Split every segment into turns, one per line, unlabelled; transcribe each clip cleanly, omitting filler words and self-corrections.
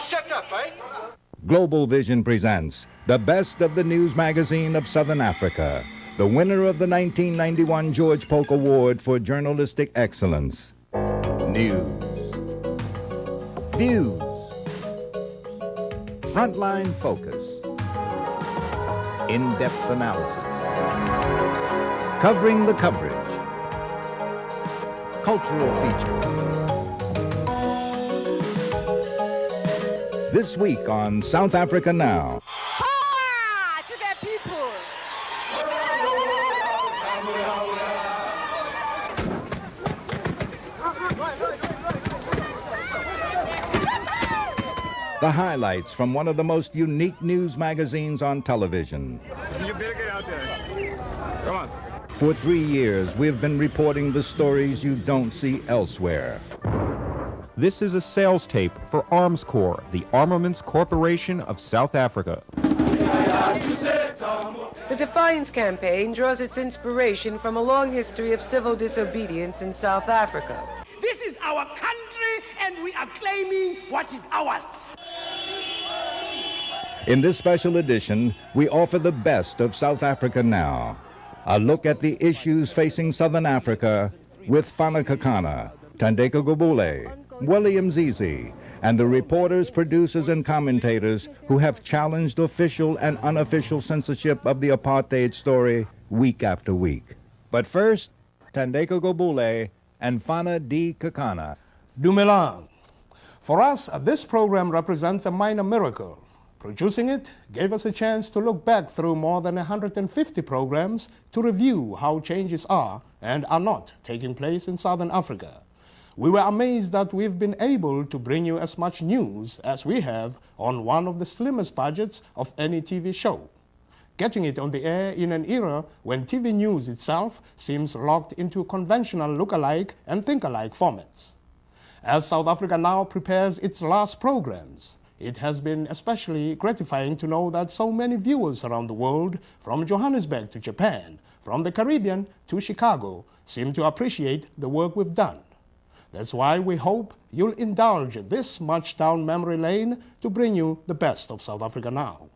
shut up, eh?
Globalvision presents the best of the news magazine of Southern Africa, the winner of the 1991 George Polk Award for Journalistic Excellence. News. Views. Frontline focus. In-depth analysis. Covering the coverage. Cultural features. This week on South Africa Now.
Power to their people!
The highlights from one of the most unique news magazines on television.
You better get out there. Come on.
For 3 years, we've been reporting the stories you don't see elsewhere.
This is a sales tape for Armscor, the Armaments Corporation of South Africa.
The Defiance campaign draws its inspiration from a long history of civil disobedience in South Africa.
This is our country, and we are claiming what is ours.
In this special edition, we offer the best of South Africa Now. A look at the issues facing Southern Africa with Fana Kakana, Thandeka Gobule, William Zizi, and the reporters, producers, and commentators who have challenged official and unofficial censorship of the apartheid story week after week. But first, Thandeka Gobule and Fana D. Kakana.
Dumelang. For us, this program represents a minor miracle. Producing it gave us a chance to look back through more than 150 programs to review how changes are and are not taking place in Southern Africa. We were amazed that we've been able to bring you as much news as we have on one of the slimmest budgets of any TV show. Getting it on the air in an era when TV news itself seems locked into conventional look-alike and think-alike formats. As South Africa Now prepares its last programs, it has been especially gratifying to know that so many viewers around the world, from Johannesburg to Japan, from the Caribbean to Chicago, seem to appreciate the work we've done. That's why we hope you'll indulge this march down memory lane to bring you the best of South Africa Now.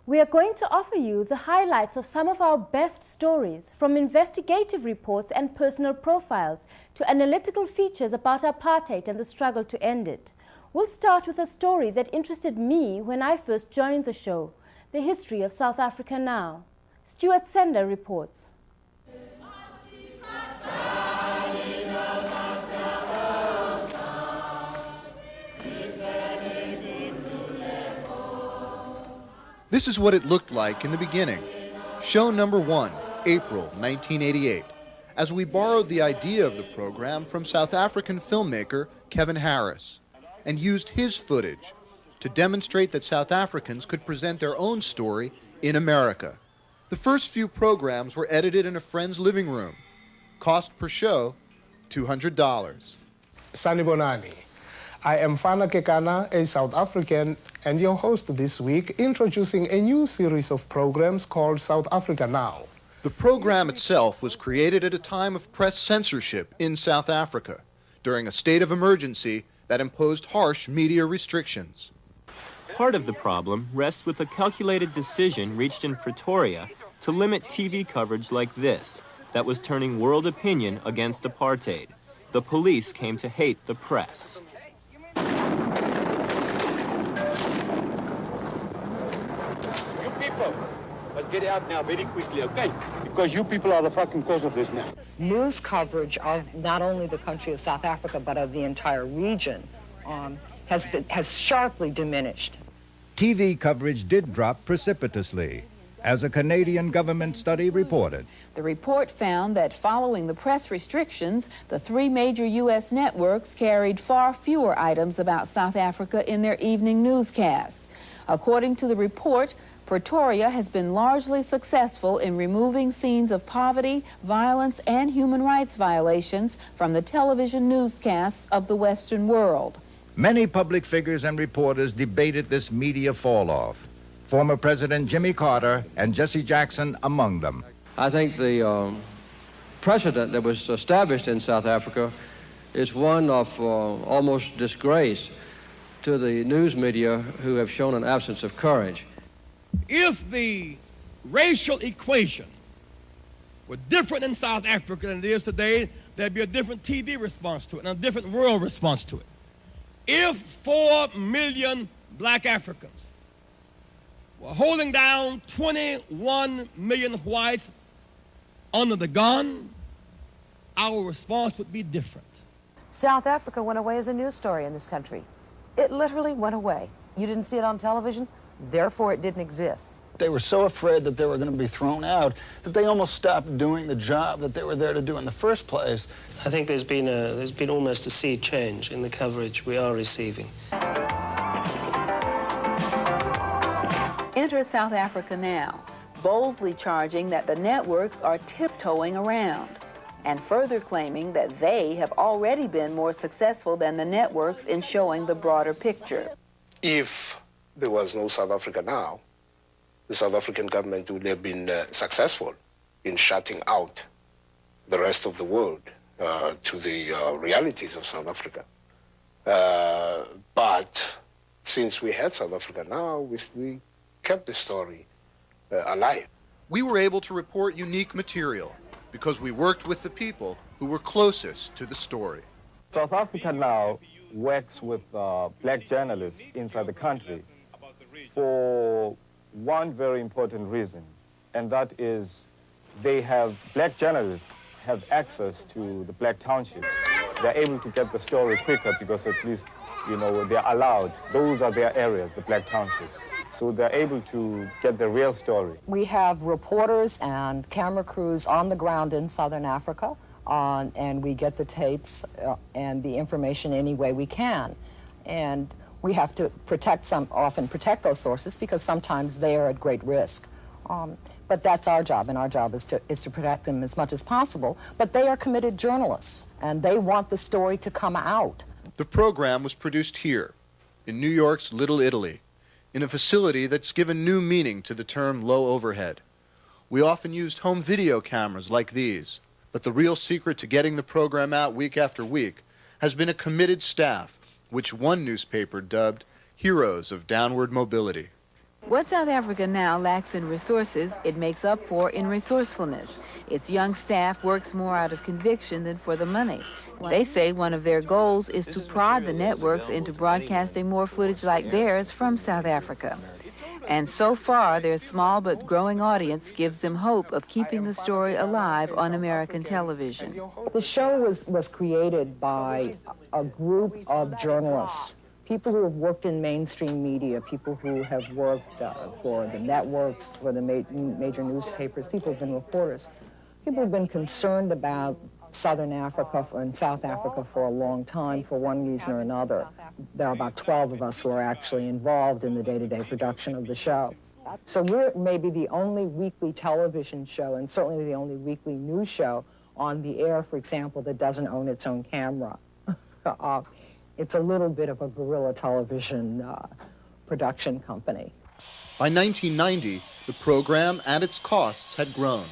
We are going to offer you the highlights of some of our best stories, from investigative reports and personal profiles to analytical features about apartheid and the struggle to end it. We'll start with a story that interested me when I first joined the show, the history of South Africa Now. Stuart Sender reports.
This is what it looked like in the beginning. Show number 1, April 1988, as we borrowed the idea of the program from South African filmmaker Kevin Harris and used his footage to demonstrate that South Africans could present their own story in America. The first few programs were edited in a friend's living room. Cost per show, $200.
Sanibonani. I am Fana Kakana, a South African, and your host this week, introducing a new series of programs called South Africa Now.
The program itself was created at a time of press censorship in South Africa, during a state of emergency that imposed harsh media restrictions.
Part of the problem rests with a calculated decision reached in Pretoria to limit TV coverage like this that was turning world opinion against apartheid. The police came to hate the press.
You people, let's get out now very quickly, okay? Because you people are the fucking cause of this now.
News coverage of not only the country of South Africa, but of the entire region has sharply diminished.
TV coverage did drop precipitously, as a Canadian government study reported.
The report found that following the press restrictions, the 3 major U.S. networks carried far fewer items about South Africa in their evening newscasts. According to the report, Pretoria has been largely successful in removing scenes of poverty, violence, and human rights violations from the television newscasts of the Western world.
Many public figures and reporters debated this media fall-off. Former President Jimmy Carter and Jesse Jackson among them.
I think the precedent that was established in South Africa is one of almost disgrace to the news media who have shown an absence of courage.
If the racial equation were different in South Africa than it is today, there'd be a different TV response to it and a different world response to it. If 4 million black Africans were holding down 21 million whites under the gun, our response would be different.
South Africa went away as a news story in this country. It literally went away. You didn't see it on television, therefore it didn't exist.
They were so afraid that they were going to be thrown out that they almost stopped doing the job that they were there to do in the first place.
I think there's been almost a sea change in the coverage we are receiving.
Enter South Africa Now, boldly charging that the networks are tiptoeing around, and further claiming that they have already been more successful than the networks in showing the broader picture.
If there was no South Africa Now, the South African government would have been successful in shutting out the rest of the world to the realities of South Africa. But since we had South Africa Now, we kept the story alive.
We were able to report unique material because we worked with the people who were closest to the story.
South Africa Now works with black journalists inside the country for one very important reason, and that is black journalists have access to the black township. They're able to get the story quicker because at least, they're allowed. Those are their areas, the black township. So they're able to get the real story.
We have reporters and camera crews on the ground in Southern Africa, and we get the tapes and the information any way we can. And we have to often protect those sources because sometimes they are at great risk. But that's our job, and our job is to protect them as much as possible. But they are committed journalists, and they want the story to come out.
The program was produced here, in New York's Little Italy, in a facility that's given new meaning to the term low overhead. We often used home video cameras like these, but the real secret to getting the program out week after week has been a committed staff, which one newspaper dubbed heroes of downward mobility.
What South Africa Now lacks in resources, it makes up for in resourcefulness. Its young staff works more out of conviction than for the money. They say one of their goals is to prod the networks into broadcasting more footage like theirs from South Africa. And so far, their small but growing audience gives them hope of keeping the story alive on American television.
The show was created by a group of journalists, people who have worked in mainstream media, people who have worked for the networks, for the major newspapers, people who have been reporters, people who have been concerned about Southern Africa and South Africa for a long time for one reason or another. There are about 12 of us who are actually involved in the day-to-day production of the show. So we're maybe the only weekly television show, and certainly the only weekly news show on the air, for example, that doesn't own its own camera. It's a little bit of a guerrilla television production company.
By 1990, the program and its costs had grown.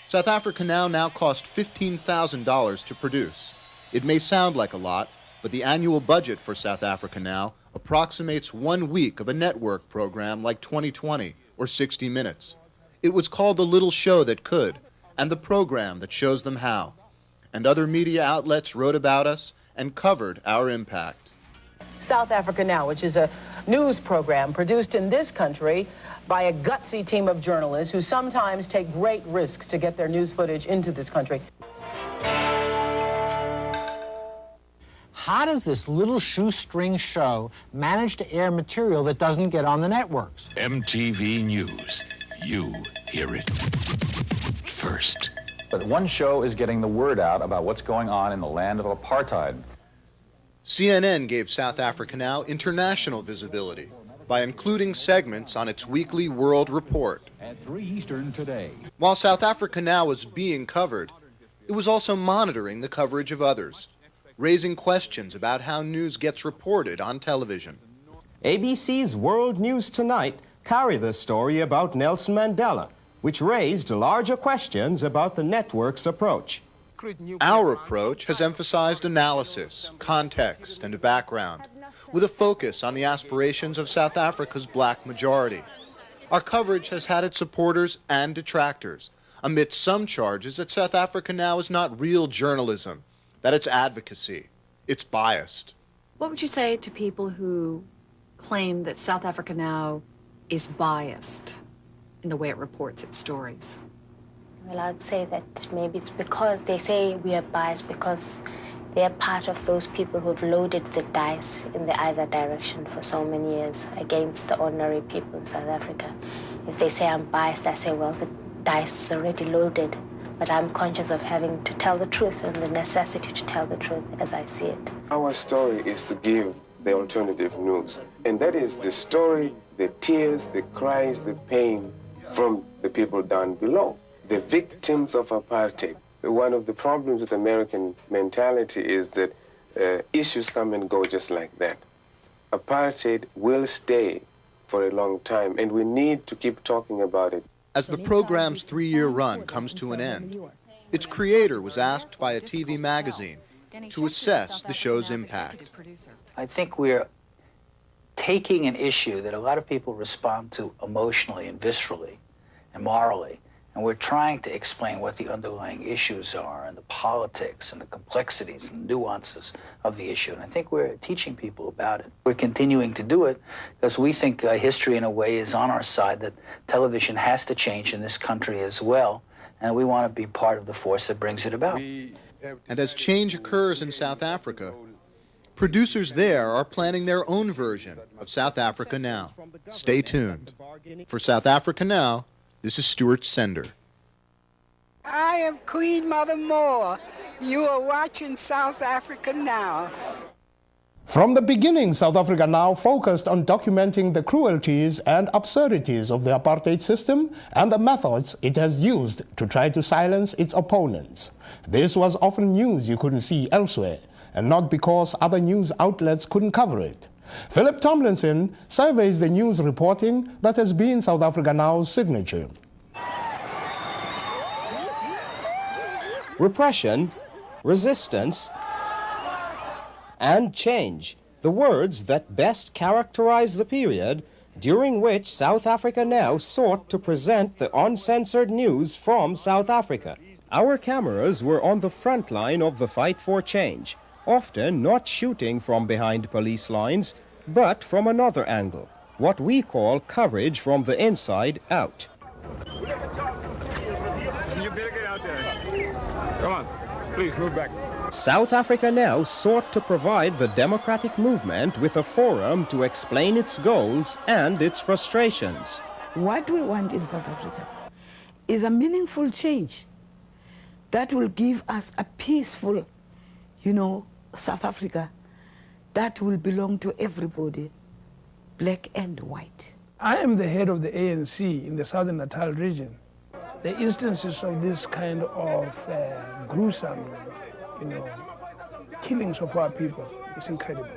South Africa Now cost $15,000 to produce. It may sound like a lot, but the annual budget for South Africa Now approximates 1 week of a network program like 2020 or 60 Minutes. It was called The Little Show That Could, and the program that shows them how. And other media outlets wrote about us and covered our impact.
South Africa Now, which is a news program produced in this country by a gutsy team of journalists who sometimes take great risks to get their news footage into this country.
How does this little shoestring show manage to air material that doesn't get on the networks?
MTV News. You hear it first.
But one show is getting the word out about what's going on in the land of apartheid.
CNN gave South Africa Now international visibility by including segments on its weekly World Report.
At 3 Eastern today.
While South Africa Now was being covered, it was also monitoring the coverage of others, raising questions about how news gets reported on television.
ABC's World News Tonight carried the story about Nelson Mandela, which raised larger questions about the network's approach.
Our approach has emphasized analysis, context, and background. with a focus on the aspirations of South Africa's black majority. Our coverage has had its supporters and detractors, amidst some charges that South Africa Now is not real journalism, that it's advocacy, it's biased.
What would you say to people who claim that South Africa Now is biased in the way it reports its stories?
Well, I'd say that maybe it's because they say we are biased because they're part of those people who've loaded the dice in the either direction for so many years against the ordinary people in South Africa. If they say I'm biased, I say, well, the dice is already loaded, but I'm conscious of having to tell the truth and the necessity to tell the truth as I see it.
Our story is to give the alternative news, and that is the story, the tears, the cries, the pain from the people down below, the victims of apartheid. One of the problems with American mentality is that issues come and go just like that. Apartheid will stay for a long time, and we need to keep talking about it.
As the program's 3-year run comes to an end, its creator was asked by a TV magazine to assess the show's impact.
I think we're taking an issue that a lot of people respond to emotionally and viscerally and morally, and we're trying to explain what the underlying issues are and the politics and the complexities and nuances of the issue. And I think we're teaching people about it. We're continuing to do it because we think history, in a way, is on our side, that television has to change in this country as well, and we want to be part of the force that brings it about.
And as change occurs in South Africa, producers there are planning their own version of South Africa Now. Stay tuned. For South Africa Now, this is Stuart Sender.
I am Queen Mother Moore. You are watching South Africa Now.
From the beginning, South Africa Now focused on documenting the cruelties and absurdities of the apartheid system and the methods it has used to try to silence its opponents. This was often news you couldn't see elsewhere, and not because other news outlets couldn't cover it. Philip Tomlinson surveys the news reporting that has been South Africa Now's signature.
Repression, resistance, and change, the words that best characterize the period during which South Africa Now sought to present the uncensored news from South Africa. Our cameras were on the front line of the fight for change, often not shooting from behind police lines, but from another angle, what we call coverage from the inside out.
You better get out there. Come on, please move back.
South Africa Now sought to provide the democratic movement with a forum to explain its goals and its frustrations.
What we want in South Africa is a meaningful change that will give us a peaceful, South Africa that will belong to everybody, black and white.
I am the head of the ANC in the Southern Natal region. The instances of this kind of gruesome, killings of our people is incredible.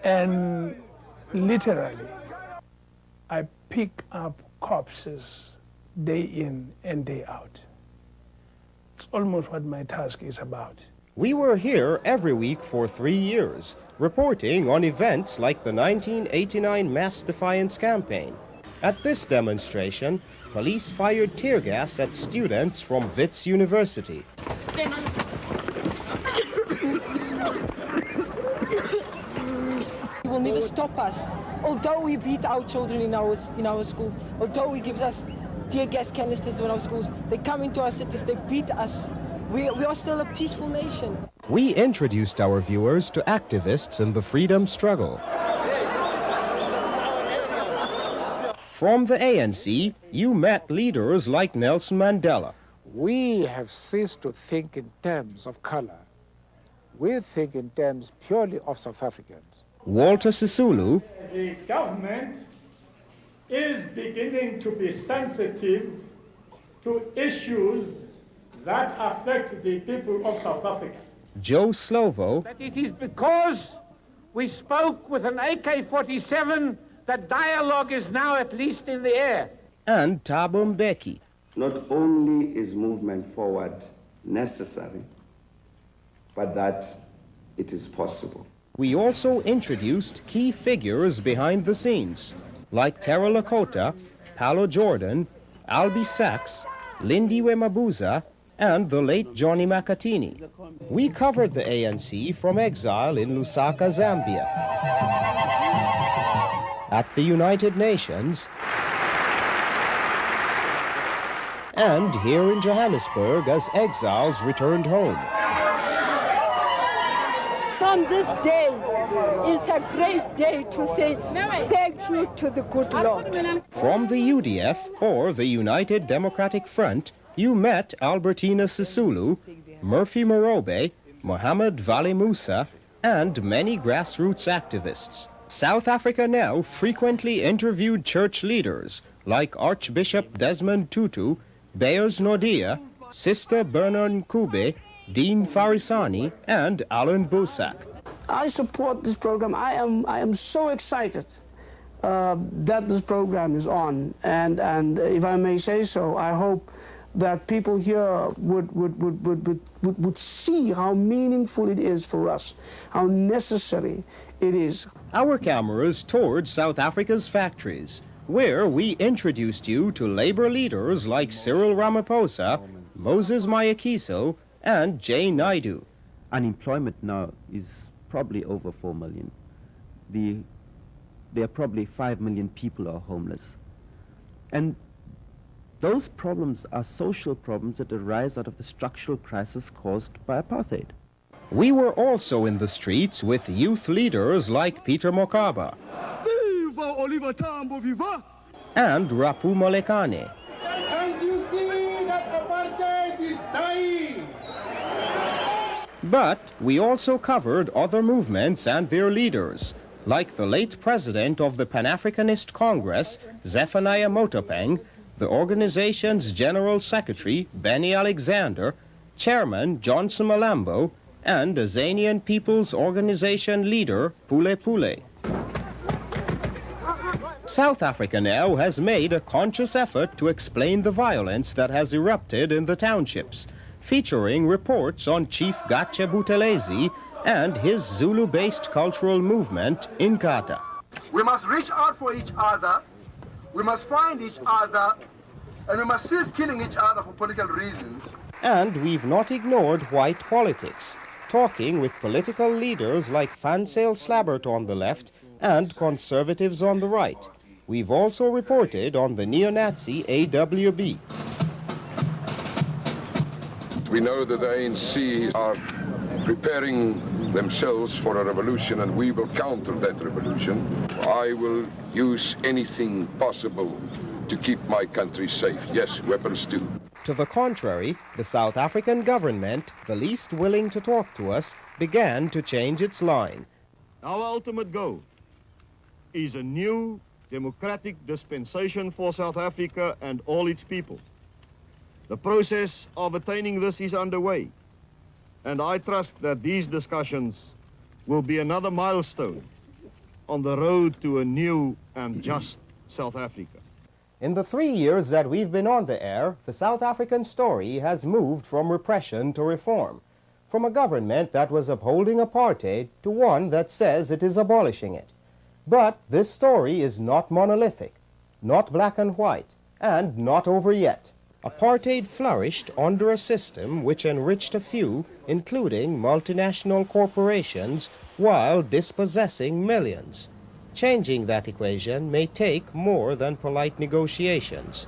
And literally, I pick up corpses day in and day out. It's almost what my task is about.
We were here every week for 3 years, reporting on events like the 1989 Mass Defiance campaign. At this demonstration, police fired tear gas at students from Wits University.
He will never stop us. Although we beat our children in our schools, although he gives us tear gas canisters in our schools, they come into our cities, they beat us. We are still a peaceful nation.
We introduced our viewers to activists in the freedom struggle. From the ANC, you met leaders like Nelson Mandela.
We have ceased to think in terms of color. We think in terms purely of South Africans.
Walter Sisulu.
The government is beginning to be sensitive to issues that affect the people of South Africa.
Joe Slovo.
That it is because we spoke with an AK-47 that dialogue is now at least in the air.
And Thabo Mbeki.
Not only is movement forward necessary, but that it is possible.
We also introduced key figures behind the scenes, like Tara Lakota, Paulo Jordan, Albie Sachs, Lindiwe Mabuza, and the late Johnny Makatini. We covered the ANC from exile in Lusaka, Zambia, at the United Nations, and here in Johannesburg as exiles returned home.
From this day, it's a great day to say thank you to the good Lord.
From the UDF, or the United Democratic Front, you met Albertina Sisulu, Murphy Morobe, Mohamed Vali Musa, and many grassroots activists. South Africa Now frequently interviewed church leaders like Archbishop Desmond Tutu, Beyers Nordia, Sister Bernard Nkube, Dean Farisani, and Alan Busak.
I support this program. I am so excited that this program is on, and if I may say so, I hope that people here would see how meaningful it is for us, how necessary it is.
Our cameras toured South Africa's factories, where we introduced you to labor leaders like Cyril Ramaphosa, Moses Mayakiso, and Jay Naidu.
Unemployment now is probably over 4 million. There are probably 5 million people who are homeless. And those problems are social problems that arise out of the structural crisis caused by apartheid.
We were also in the streets with youth leaders like Peter Mokaba
Viva Oliver Tambo, viva!
and Rapu Molekane.
Can't you see that apartheid is dying?
But we also covered other movements and their leaders, like the late president of the Pan-Africanist Congress, Zephaniah Motopeng, the organization's general secretary, Benny Alexander, chairman, Johnson Malambo, and Azanian People's Organization leader, Pule Pule. South Africa Now has made a conscious effort to explain the violence that has erupted in the townships, featuring reports on Chief Gache Buthelezi and his Zulu-based cultural movement, Inkatha.
We must reach out for each other, we must find each other, and we must cease killing each other for political reasons.
And we've not ignored white politics, talking with political leaders like Fansale Slabbert on the left and conservatives on the right. We've also reported on the neo-Nazi AWB.
We know that the ANC are preparing themselves for a revolution, and we will counter that revolution. I will use anything possible to keep my country safe. Yes, weapons too.
To the contrary, the South African government, the least willing to talk to us, began to change its line.
Our ultimate goal is a new democratic dispensation for South Africa and all its people. The process of attaining this is underway, and I trust that these discussions will be another milestone on the road to a new and just South Africa.
In the 3 years that we've been on the air, the South African story has moved from repression to reform, from a government that was upholding apartheid to one that says it is abolishing it. But this story is not monolithic, not black and white, and not over yet. Apartheid flourished under a system which enriched a few, including multinational corporations, while dispossessing millions. Changing that equation may take more than polite negotiations.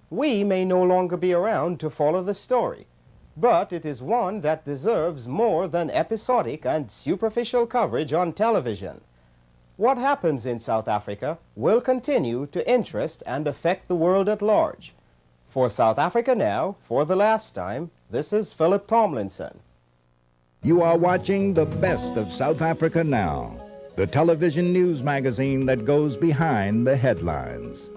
We may no longer be around to follow the story, but it is one that deserves more than episodic and superficial coverage on television. What happens in South Africa will continue to interest and affect the world at large. For South Africa Now, for the last time, this is Philip Tomlinson.
You are watching the best of South Africa Now, the television news magazine that goes behind the headlines.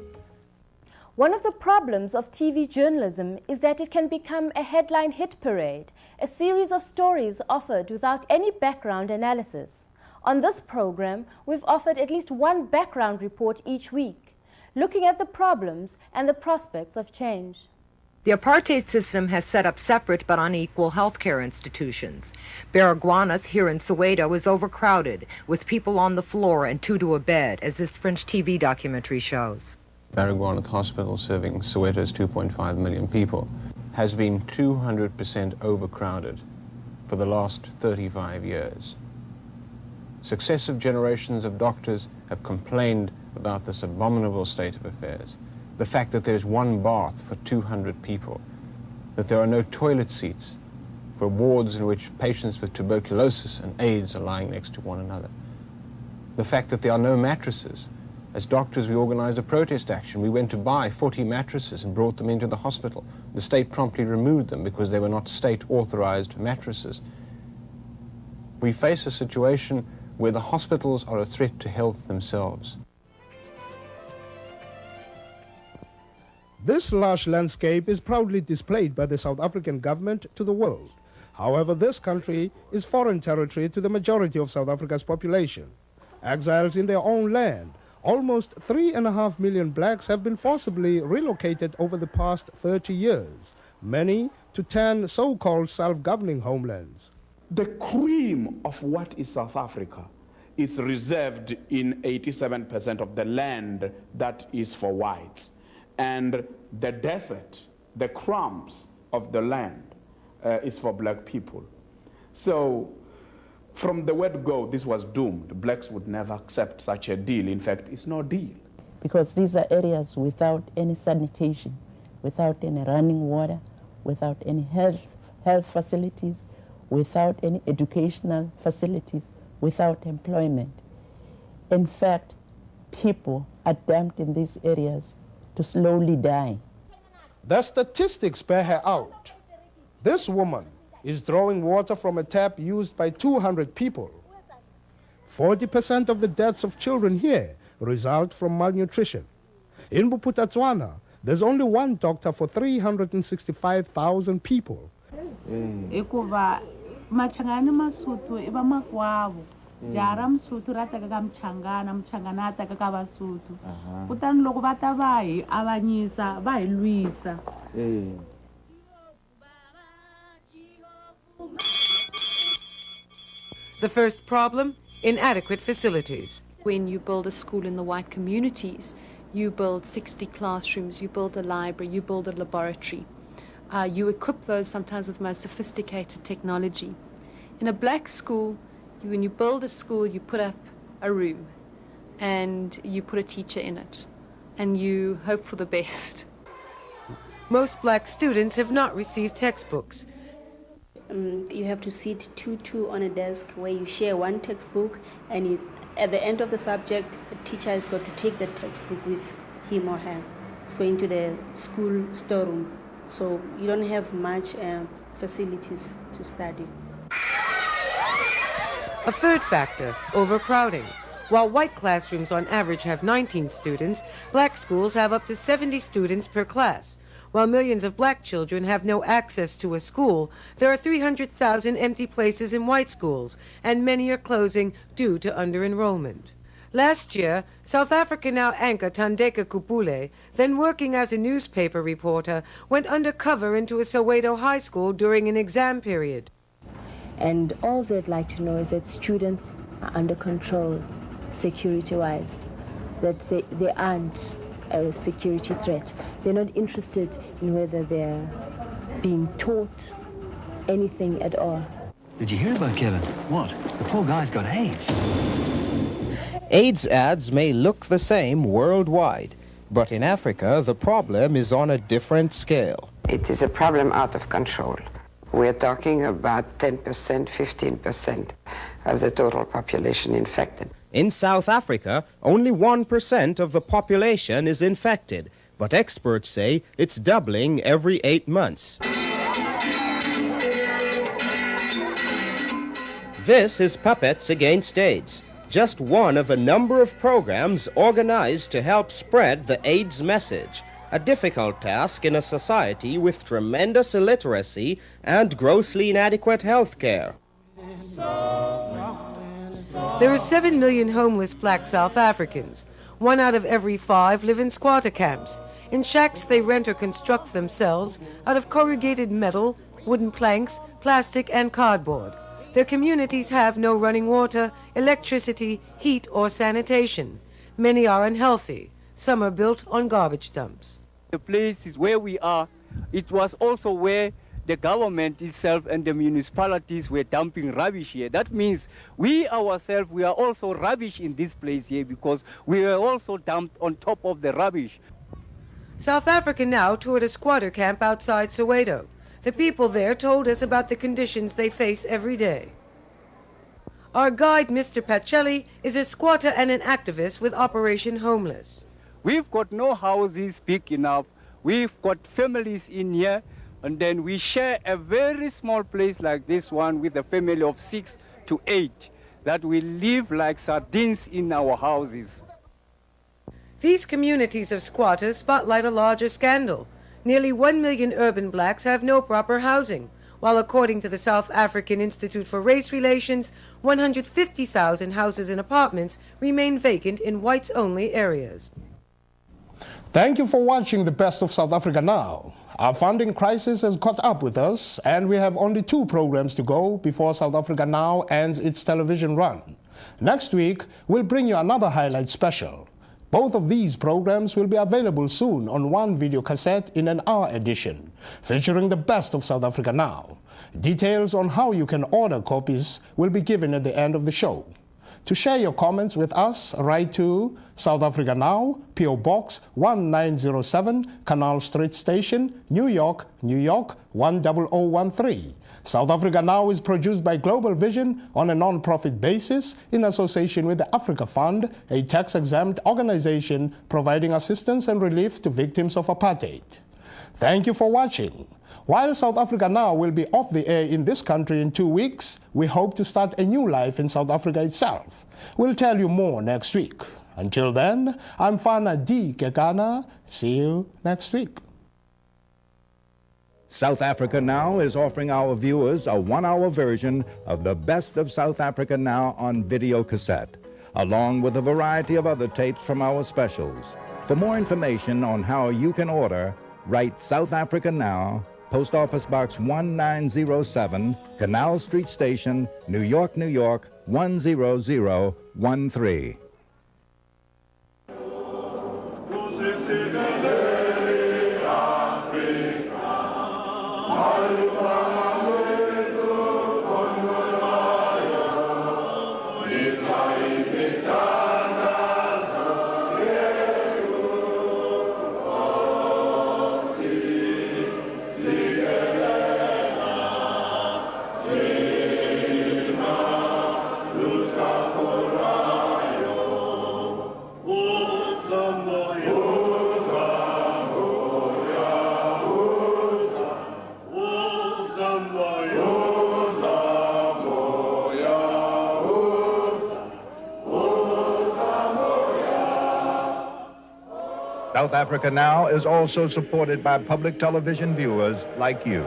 One of the problems of TV journalism is that it can become a headline hit parade, a series of stories offered without any background analysis. On this program, we've offered at least one background report each week, looking at the problems and the prospects of change.
The apartheid system has set up separate but unequal healthcare institutions. Baragwanath here in Soweto is overcrowded, with people on the floor and two to a bed, as this French TV documentary shows.
Baragwanath Hospital, serving Soweto's 2.5 million people, has been 200% overcrowded for the last 35 years. Successive generations of doctors have complained about this abominable state of affairs. The fact that there's one bath for 200 people, that there are no toilet seats for wards in which patients with tuberculosis and AIDS are lying next to one another. The fact that there are no mattresses. As doctors, we organized a protest action. We went to buy 40 mattresses and brought them into the hospital. The state promptly removed them because they were not state-authorized mattresses. We face a situation where the hospitals are a threat to health themselves.
This lush landscape is proudly displayed by the South African government to the world. However, this country is foreign territory to the majority of South Africa's population. Exiles in their own land, almost 3.5 million blacks have been forcibly relocated over the past 30 years, many to 10 so-called self-governing homelands.
The cream of what is South Africa is reserved in 87% of the land that is for whites. And the desert, the crumbs of the land is for black people. So from the word go, this was doomed. Blacks would never accept such a deal. In fact, it's no deal.
Because these are areas without any sanitation, without any running water, without any health facilities, without any educational facilities, without employment. In fact, people are dumped in these areas to slowly die.
The statistics bear her out. This woman is drawing water from a tap used by 200 people. 40% of the deaths of children here result from malnutrition. In Bophuthatswana, there's only one doctor for 365,000 people.
jara msuthu ra teka ka mchangana mchangana a teka ka vasuthu kutani loko va ta va hi avanyisa va hi lwisa.
The first problem, inadequate facilities.
When you build a school in the white communities, you build 60 classrooms, you build a library, you build a laboratory. You equip those sometimes with the most sophisticated technology. In a black school, when you build a school, you put up a room and you put a teacher in it and you hope for the best.
Most black students have not received textbooks.
You have to sit 2-2 on a desk where you share one textbook, and at the end of the subject, the teacher has got to take the textbook with him or her. It's going to the school storeroom, so you don't have much facilities to study.
A third factor, overcrowding. While white classrooms on average have 19 students, black schools have up to 70 students per class. While millions of black children have no access to a school, there are 300,000 empty places in white schools, and many are closing due to under-enrollment. Last year, South Africa Now anchor Thandeka Kupule, then working as a newspaper reporter, went undercover into a Soweto high school during an exam period.
And all they'd like to know is that students are under control, security-wise, that they aren't a security threat. They're not interested in whether they're being taught anything at all.
Did you hear about Kevin? What? The poor guy's got AIDS.
AIDS ads may look the same worldwide, but in Africa, the problem is on a different scale.
It is a problem out of control. We're talking about 10%, 15% of the total population infected.
In South Africa, only 1% of the population is infected, but experts say it's doubling every 8 months. This is Puppets Against AIDS, just one of a number of programs organized to help spread the AIDS message, a difficult task in a society with tremendous illiteracy and grossly inadequate health care.
There are 7 million homeless black South Africans. 1 out of every 5 live in squatter camps. In shacks they rent or construct themselves out of corrugated metal, wooden planks, plastic, and cardboard. Their communities have no running water, electricity, heat, or sanitation. Many are unhealthy. Some are built on garbage dumps.
The place is where we are. It was also where the government itself and the municipalities were dumping rubbish here. That means we ourselves, we are also rubbish in this place here because we were also dumped on top of the rubbish.
South Africa Now toured a squatter camp outside Soweto. The people there told us about the conditions they face every day. Our guide, Mr. Pacelli, is a squatter and an activist with Operation Homeless.
We've got no houses big enough. We've got families in here, and then we share a very small place like this one with a family of 6 to 8 that we live like sardines in our houses.
These communities of squatters spotlight a larger scandal. Nearly 1 million urban blacks have no proper housing, while according to the South African Institute for Race Relations, 150,000 houses and apartments remain vacant in whites-only areas.
Thank you for watching the Best of South Africa Now. Our funding crisis has caught up with us, and we have only 2 programs to go before South Africa Now ends its television run. Next week, we'll bring you another highlight special. Both of these programs will be available soon on one video cassette in an hour edition, featuring the best of South Africa Now. Details on how you can order copies will be given at the end of the show. To share your comments with us, write to South Africa Now, P.O. Box 1907, Canal Street Station, New York, New York 10013. South Africa Now is produced by Globalvision on a non-profit basis in association with the Africa Fund, a tax-exempt organization providing assistance and relief to victims of apartheid. Thank you for watching. While South Africa Now will be off the air in this country in 2 weeks, we hope to start a new life in South Africa itself. We'll tell you more next week. Until then, I'm Fana D. Kekana. See you next week.
South Africa Now is offering our viewers a 1-hour version of the Best of South Africa Now on video cassette, along with a variety of other tapes from our specials. For more information on how you can order, write South Africa Now, Post Office Box 1907, Canal Street Station, New York, New York 10013. South Africa Now is also supported by public television viewers like you.